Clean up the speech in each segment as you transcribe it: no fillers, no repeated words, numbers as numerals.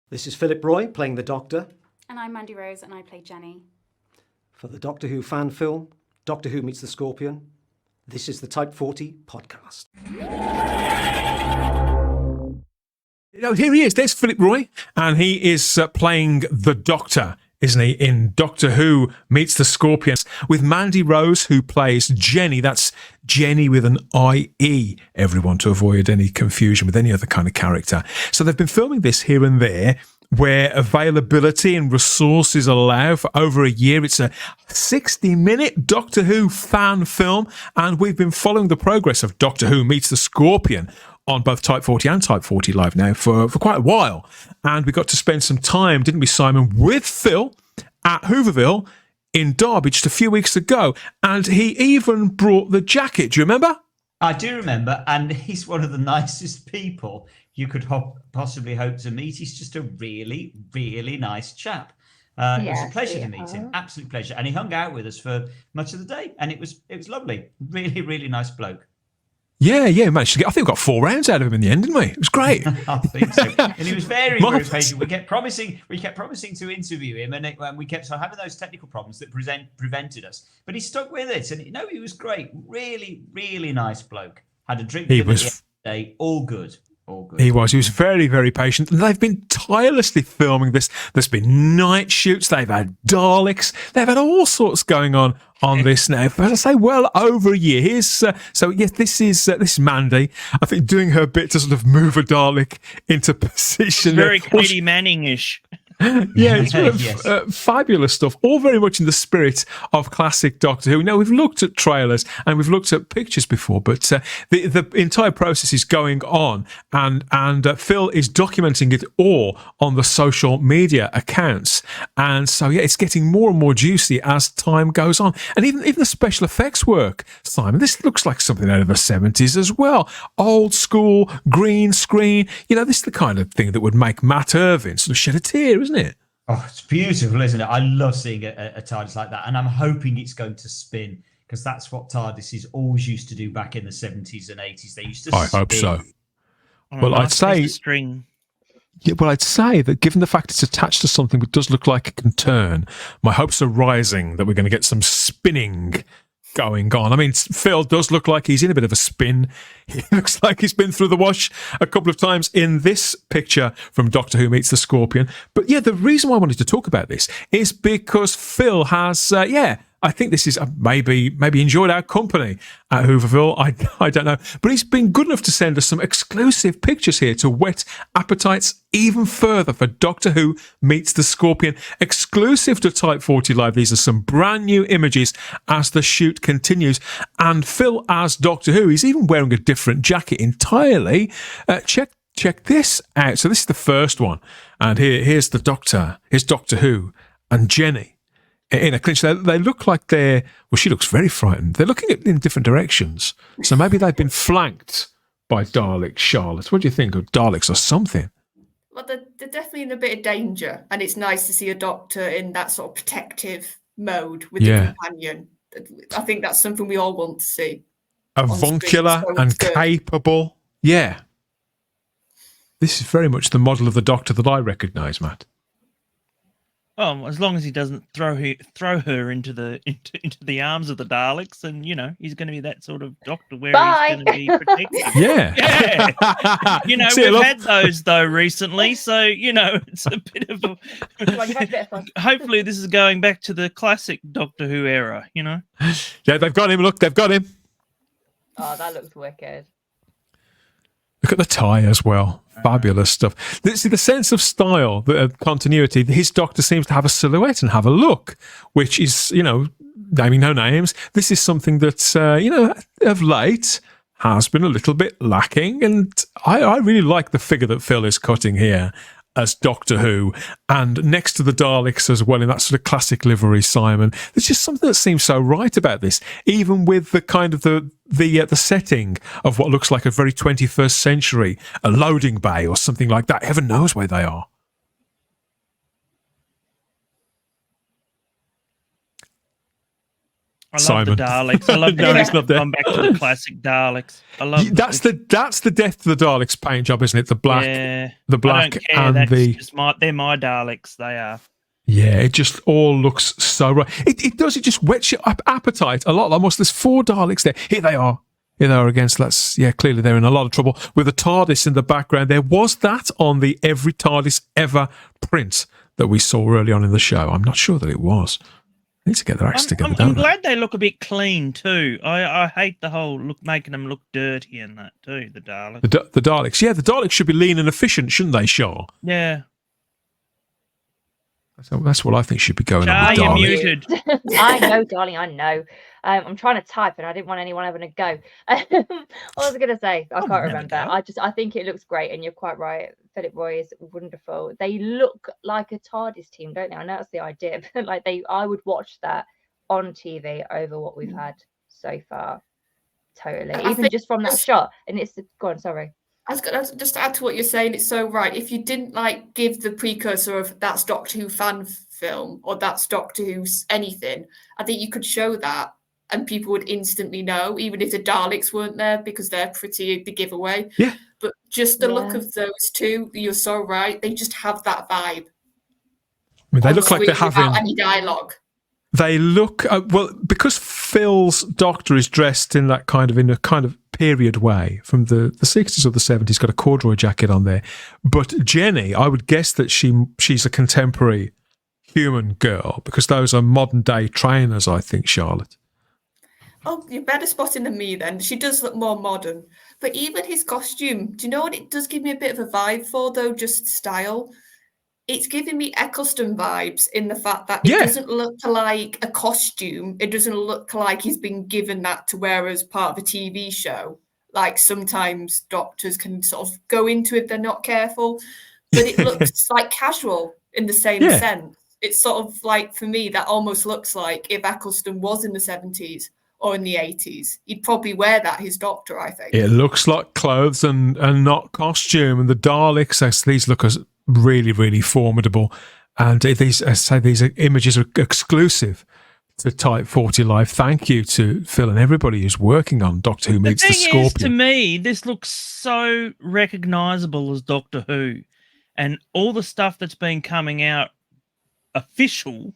This is Philip Roy playing the Doctor. And I'm Mandy Rose and I play Jenny. For the Doctor Who fan film, Doctor Who Meets the Scorpion, this is the Type 40 podcast. Here he is. There's Philip Roy, and he is playing the Doctor, isn't he, in Doctor Who Meets the Scorpion, with Mandy Rose, who plays Jenny. That's Jenny with an I-E, everyone, to avoid any confusion with any other kind of character. So they've been filming this here and there, where availability and resources allow, for over a year. It's a 60-minute Doctor Who fan film, and we've been following the progress of Doctor Who Meets the Scorpion on both Type 40 and Type 40 Live now for quite a while. And we got to spend some time, didn't we, Simon, with Phil at Hooverville in Derby just a few weeks ago. And he even brought the jacket. Do you remember? I do remember. And he's one of the nicest people you could possibly hope to meet. He's just a really, really nice chap. It was a pleasure to meet him. Absolute pleasure. And he hung out with us for much of the day. And it was lovely. Really, really nice bloke. Yeah, managed to get, I think we got 4 rounds out of him in the end, didn't we? It was great. I think so. And he was very, very patient. We kept promising to interview him, and we kept having those technical problems that prevented us. But he stuck with it, and he was great. Really, really nice bloke. Had a drink with him at the end of the day. All good. He was very, very patient. And they've been tirelessly filming this. There's been night shoots. They've had Daleks. They've had all sorts going on this now. But I say, well over a year. This is Mandy, I think, doing her bit to sort of move a Dalek into position. Very Katie Manning-ish. Yeah, it's fabulous stuff. All very much in the spirit of classic Doctor Who. Now, we've looked at trailers and we've looked at pictures before, but the entire process is going on, and Phil is documenting it all on the social media accounts. And so, it's getting more and more juicy as time goes on. And even the special effects work, Simon, this looks like something out of the 70s as well. Old school, green screen. This is the kind of thing that would make Matt Irving sort of shed a tear, isn't it? Oh, it's beautiful, isn't it? I love seeing a TARDIS like that, and I'm hoping it's going to spin, because that's what TARDISes always used to do back in the 70s and 80s. They used to spin. I hope so. Well, I'd say string. Yeah, well, I'd say that given the fact it's attached to something that does look like it can turn, my hopes are rising that we're going to get some spinning going on. I mean, Phil does look like he's in a bit of a spin. He looks like he's been through the wash a couple of times in this picture from Doctor Who Meets the Scorpion. But the reason why I wanted to talk about this is because Phil has, I think this is maybe enjoyed our company at Hooverville. I don't know. But he's been good enough to send us some exclusive pictures here to whet appetites even further for Doctor Who Meets the Scorpion. Exclusive to Type 40 Live. These are some brand new images as the shoot continues. And Phil, as Doctor Who, he's even wearing a different jacket entirely. Check this out. So this is the first one. And here's the Doctor. Here's Doctor Who and Jenny in a clinch. They look like she looks very frightened. They're looking in different directions. So maybe they've been flanked by Daleks, Charlotte. What do you think of Daleks or something? Well, they're definitely in a bit of danger, and it's nice to see a Doctor in that sort of protective mode with the companion. I think that's something we all want to see. Avuncular and capable. Yeah. This is very much the model of the Doctor that I recognise, Matt. Oh, as long as he doesn't throw her into the arms of the Daleks, and he's going to be that sort of Doctor where he's going to be protected. Yeah. We've had those though recently, so it's a bit of a. Hopefully, this is going back to the classic Doctor Who era. Yeah, they've got him. Look, they've got him. Oh, that looks wicked. Look at the tie as well. Fabulous stuff. See, the sense of style, the continuity, his Doctor seems to have a silhouette and have a look, which is, naming no names. This is something that, of late has been a little bit lacking. And I really like the figure that Phil is cutting here as Doctor Who, and next to the Daleks as well in that sort of classic livery, Simon. There's just something that seems so right about this, even with the kind of the setting of what looks like a very 21st century, a loading bay or something like that. Heaven knows where they are. I love Simon. the Daleks. I love Daleks not there. going back to the classic Daleks. I love That's the death of the Daleks paint job, isn't it? The black, the black, I don't care. and That's the just they're my Daleks. They are. yeah. It just all looks so right. It does. It just whets your appetite a lot. Almost there's 4 Daleks there. Here they are. Here they are again. So that's clearly they're in a lot of trouble with a TARDIS in the background. There was that on the Every TARDIS Ever print that we saw early on in the show. I'm not sure that it was. Need to get their acts together. I'm glad they look a bit clean too. I hate the whole making them look dirty and that too. The Daleks. The Daleks. Yeah, the Daleks should be lean and efficient, shouldn't they, Shaw? Yeah. That's what I think should be going on. You're With muted. I know, darling. I know. I'm trying to type, and I didn't want anyone having a go. What was I going to say? I can't remember. I think it looks great, and you're quite right. Philip Roy is wonderful. They look like a TARDIS team, don't they? I know that's the idea, but like I would watch that on TV over what we've had so far. Totally, even just from that shot. And it's go on. Sorry. I was going to just add to what you're saying. It's so right. If you didn't like give the precursor of that's Doctor Who fan film or that's Doctor Who's anything, I think you could show that and people would instantly know, even if the Daleks weren't there, because they're pretty the giveaway. Yeah. But just the look of those two, you're so right. They just have that vibe. I mean, they look like they're having any dialogue. They look well because Phil's Doctor is dressed in a kind of period way from the 60s or the 70s. Got a corduroy jacket on there, but Jenny, I would guess that she's a contemporary human girl because those are modern day trainers. I think Charlotte. Oh, you're better spotting than me then. She does look more modern, but even his costume. Do you know what it does give me a bit of a vibe for though? Just style. It's giving me Eccleston vibes in the fact that it doesn't look like a costume. It doesn't look like he's been given that to wear as part of a TV show. Like sometimes doctors can sort of go into it if they're not careful. But it looks like casual in the same sense. It's sort of like, for me, that almost looks like if Eccleston was in the 70s or in the 80s. He'd probably wear that, his Doctor, I think. It looks like clothes and not costume. And the Daleks, these look as really, really formidable. And these images are exclusive to Type 40 Live. Thank you to Phil and everybody who's working on Doctor Who Meets the Scorpion. Is, to me, this looks so recognisable as Doctor Who. And all the stuff that's been coming out official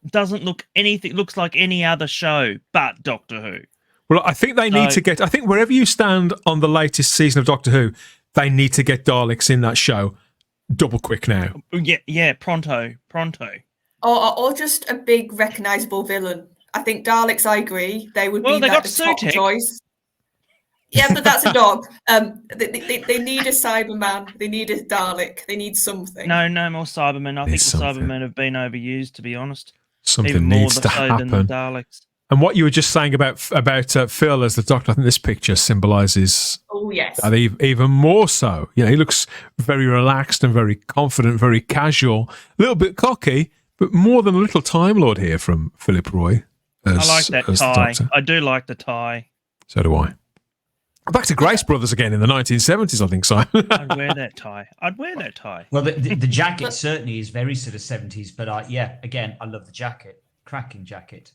doesn't look anything, looks like any other show but Doctor Who. Well, I think they need to get, I think wherever you stand on the latest season of Doctor Who, they need to get Daleks in that show double quick now. Yeah, pronto. Or just a big recognisable villain. I think Daleks, I agree. They would be the top choice. Yeah, but that's a dog. They need a Cyberman. They need a Dalek. They need something. No more Cybermen. I think the Cybermen have been overused, to be honest. Something even needs more to so happen. Than the Daleks. And what you were just saying about Phil as the Doctor, I think this picture symbolises that even more so. You know, he looks very relaxed and very confident, very casual, a little bit cocky, but more than a little Time Lord here from Philip Roy. I like that tie. I do like the tie. So do I. Back to Grace Brothers again in the 1970s, I think, Simon. I'd wear that tie. Well, the jacket certainly is very sort of 70s, but again, I love the jacket. Cracking jacket.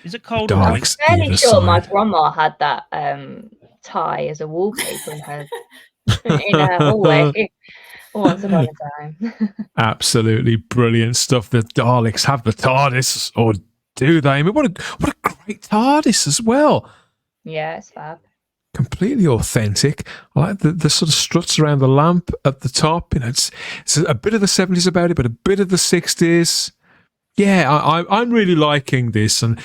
Is it cold? I'm fairly sure my grandma had that tie as a wallpaper in her hallway once upon a time. Absolutely brilliant stuff. The Daleks have the TARDIS, or do they? I mean, what a great TARDIS as well. Yeah, it's fab. Completely authentic. I like the sort of struts around the lamp at the top. You know, it's a bit of the 70s about it, but a bit of the 60s. Yeah, I'm really liking this, and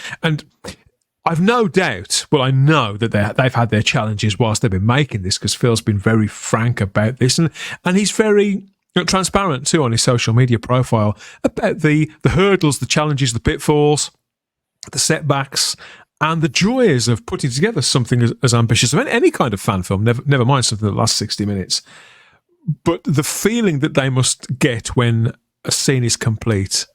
I've no doubt. Well, I know that they've had their challenges whilst they've been making this, because Phil's been very frank about this, and he's very transparent too on his social media profile about the hurdles, the challenges, the pitfalls, the setbacks, and the joys of putting together something as ambitious as any kind of fan film. Never mind something that lasts 60 minutes, but the feeling that they must get when a scene is complete.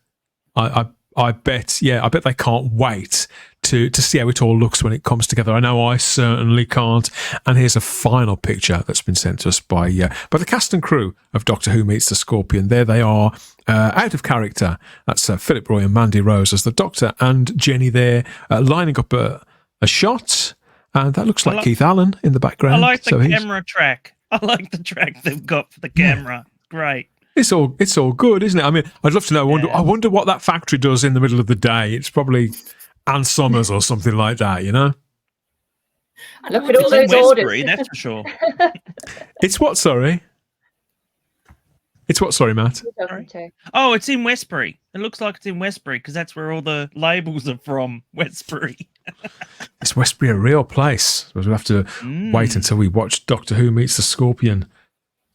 I bet they can't wait to see how it all looks when it comes together. I know I certainly can't. And here's a final picture that's been sent to us by the cast and crew of Doctor Who Meets the Scorpion. There they are, out of character. That's Philip Roy and Mandy Rose as the Doctor, and Jenny there lining up a shot. And that looks like Keith Allen in the background. I like the camera track. I like the track they've got for the camera. Great. It's all good, isn't it? I mean, I'd love to know. I wonder what that factory does in the middle of the day. It's probably Ann Summers or something like that, you know? Look at all those orders. That's for sure. It's what, sorry? It's what, sorry, Matt? Oh, it's in Westbury. It looks like it's in Westbury because that's where all the labels are from, Westbury. Is Westbury a real place? We'll have to wait until we watch Doctor Who Meets the Scorpion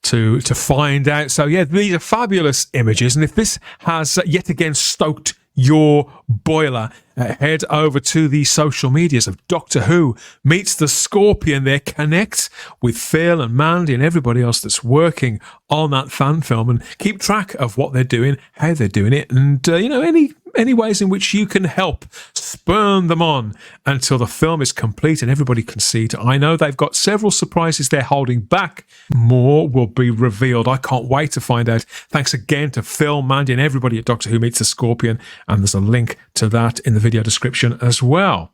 to find out. So, yeah, these are fabulous images. And if this has yet again stoked your boiler, head over to the social medias of Doctor Who Meets the Scorpion there. Connect with Phil and Mandy and everybody else that's working on that fan film, and keep track of what they're doing, how they're doing it, and any ways in which you can help spurn them on until the film is complete and everybody can see it. I know they've got several surprises they're holding back. More will be revealed. I can't wait to find out. Thanks again to Phil, Mandy, and everybody at Doctor Who Meets the Scorpion, and there's a link to that in the video description as well.